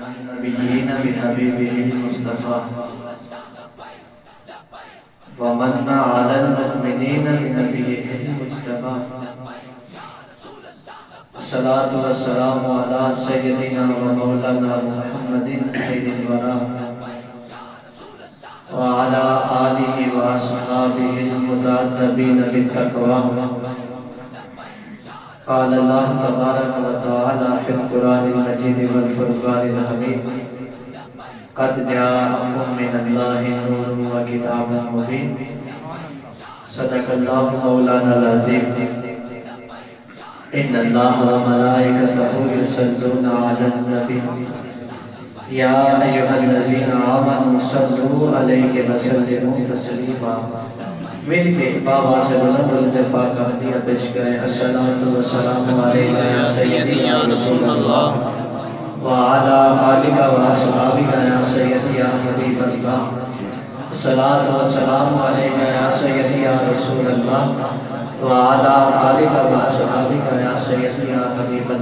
النبيين بحبيبه المصطفى ومن على المؤمنين بنبيه المجتبى الصلاة والسلام على سيدنا ومولانا محمد خير الورى وعلى آله وأصحابه المتأدبين بالتقوى. قال الله تبارك وتعالى في القرآن المجيد والفرقان الحميد قد جاءكم من الله نور وكتاب مبين. صدق الله مولانا العظيم. إن الله وملائكته يصلون على النبي يا أيها الذين آمنوا صلوا عليه وسلموا تسليما. میری کے بابا سے بلند الاتفاق ہدیہ پیش کریں. الصلاة والسلام علیکہ یا سیدی یا رسول اللہ وعلا آلکہ واصحابکہ یا سیدی یا حبیب اللہ. الصلاة والسلام علیکہ یا سیدی یا رسول اللہ وعلا آلکہ واصحابکہ یا سیدی یا حبیب اللہ.